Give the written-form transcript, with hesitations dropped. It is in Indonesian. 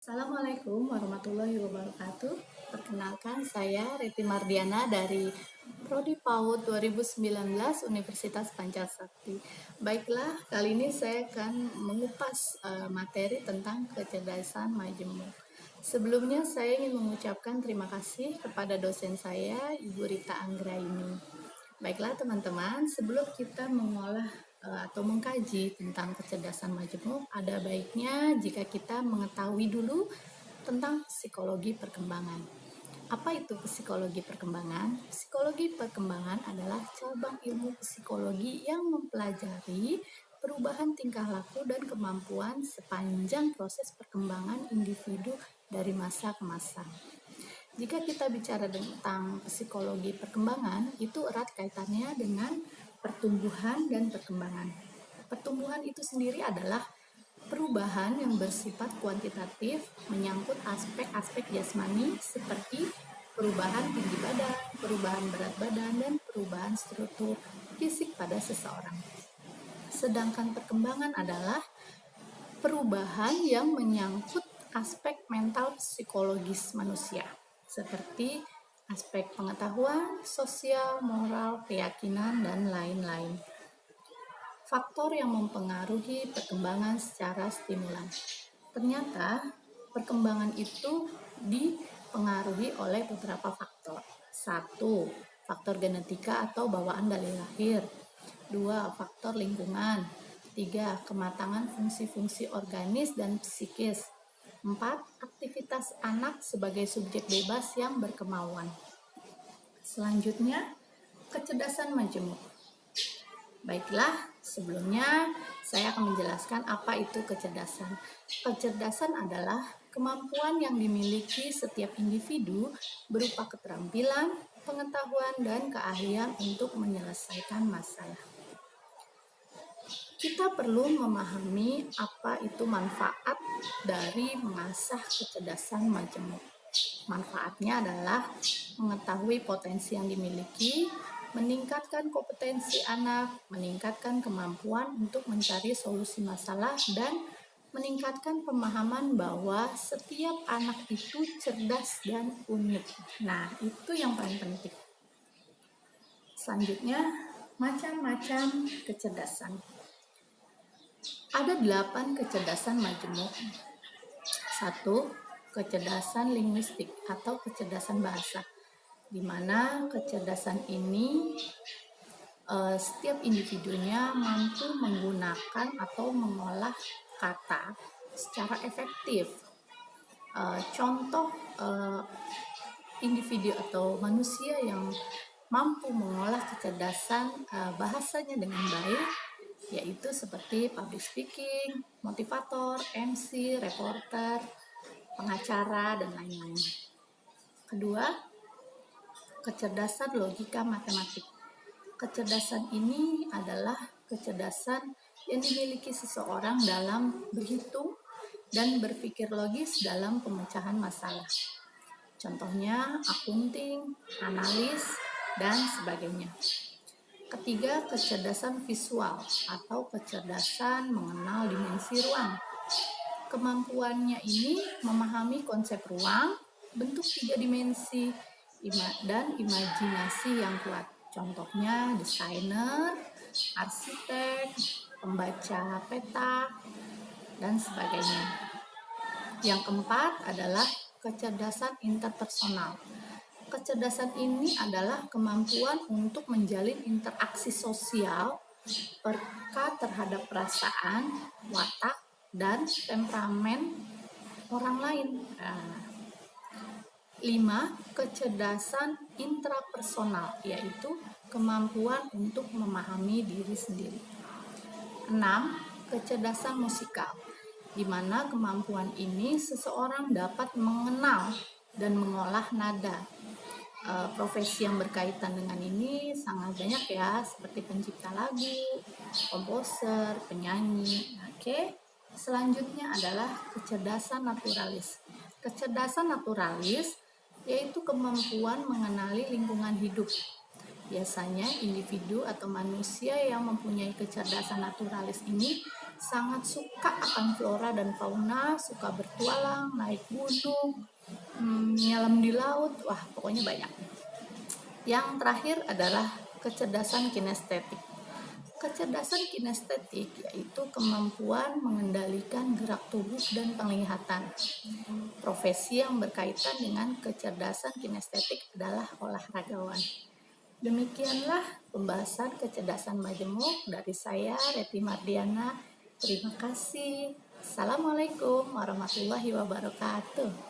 Assalamualaikum warahmatullahi wabarakatuh. Perkenalkan, saya Reti Mardiana dari Prodi PAUD 2019 Universitas Pancasakti. Baiklah, kali ini saya akan mengupas materi tentang kecerdasan majemuk. Sebelumnya saya ingin mengucapkan terima kasih kepada dosen saya, Ibu Rita Anggraini. Baiklah teman-teman, sebelum kita mengolah atau mengkaji tentang kecerdasan majemuk, ada baiknya jika kita mengetahui dulu tentang psikologi perkembangan. Apa itu psikologi perkembangan? Psikologi perkembangan adalah cabang ilmu psikologi yang mempelajari perubahan tingkah laku dan kemampuan sepanjang proses perkembangan individu dari masa ke masa. Jika kita bicara tentang psikologi perkembangan, itu erat kaitannya dengan pertumbuhan dan perkembangan. Pertumbuhan itu sendiri adalah perubahan yang bersifat kuantitatif menyangkut aspek-aspek jasmani seperti perubahan tinggi badan, perubahan berat badan, dan perubahan struktur fisik pada seseorang. Sedangkan perkembangan adalah perubahan yang menyangkut aspek mental psikologis manusia, seperti aspek pengetahuan, sosial, moral, keyakinan, dan lain-lain. Faktor yang mempengaruhi perkembangan secara stimulan. Ternyata perkembangan itu dipengaruhi oleh beberapa faktor. 1. Faktor genetika atau bawaan dari lahir. 2. Faktor lingkungan. 3. Kematangan fungsi-fungsi organis dan psikis. 4. Aktivitas anak sebagai subjek bebas yang berkemauan. Selanjutnya, kecerdasan majemuk. Baiklah, sebelumnya saya akan menjelaskan apa itu kecerdasan. Kecerdasan adalah kemampuan yang dimiliki setiap individu berupa keterampilan, pengetahuan, dan keahlian untuk menyelesaikan masalah. Kita perlu memahami apa itu manfaat dari mengasah kecerdasan majemuk. Manfaatnya adalah mengetahui potensi yang dimiliki, meningkatkan kompetensi anak, meningkatkan kemampuan untuk mencari solusi masalah, dan meningkatkan pemahaman bahwa setiap anak itu cerdas dan unik. Nah, itu yang paling penting. Selanjutnya, macam-macam kecerdasan. Ada 8 kecerdasan majemuk. 1. Kecerdasan linguistik atau kecerdasan bahasa, di mana kecerdasan ini setiap individunya mampu menggunakan atau mengolah kata secara efektif. Contoh individu atau manusia yang mampu mengolah kecerdasan bahasanya dengan baik, yaitu seperti public speaking, motivator, MC, reporter, pengacara, dan lain-lain. Kedua, kecerdasan logika matematik. Kecerdasan ini adalah kecerdasan yang dimiliki seseorang dalam berhitung dan berpikir logis dalam pemecahan masalah. Contohnya akunting, analis, dan sebagainya. Ketiga, kecerdasan visual atau kecerdasan mengenal dimensi ruang. Kemampuannya ini memahami konsep ruang, bentuk 3 dimensi, dan imajinasi yang kuat. Contohnya desainer, arsitek, pembaca peta, dan sebagainya. Yang keempat adalah kecerdasan interpersonal. Kecerdasan ini adalah kemampuan untuk menjalin interaksi sosial, peka terhadap perasaan, watak, dan temperamen orang lain. 5. Kecerdasan intrapersonal, yaitu kemampuan untuk memahami diri sendiri. 6. Kecerdasan musikal, di mana kemampuan ini seseorang dapat mengenal dan mengolah nada. Profesi yang berkaitan dengan ini sangat banyak ya, seperti pencipta lagu, komposer, penyanyi. Oke. Selanjutnya adalah kecerdasan naturalis. Kecerdasan naturalis yaitu kemampuan mengenali lingkungan hidup. Biasanya individu atau manusia yang mempunyai kecerdasan naturalis ini sangat suka akan flora dan fauna, suka bertualang, naik gunung, nyelam di laut, wah pokoknya banyak. Yang terakhir adalah kecerdasan kinestetik. Kecerdasan kinestetik yaitu kemampuan mengendalikan gerak tubuh dan penglihatan. Profesi yang berkaitan dengan kecerdasan kinestetik adalah olahragawan. Demikianlah pembahasan kecerdasan majemuk dari saya, Reti Mardiana. Terima kasih. Assalamualaikum warahmatullahi wabarakatuh.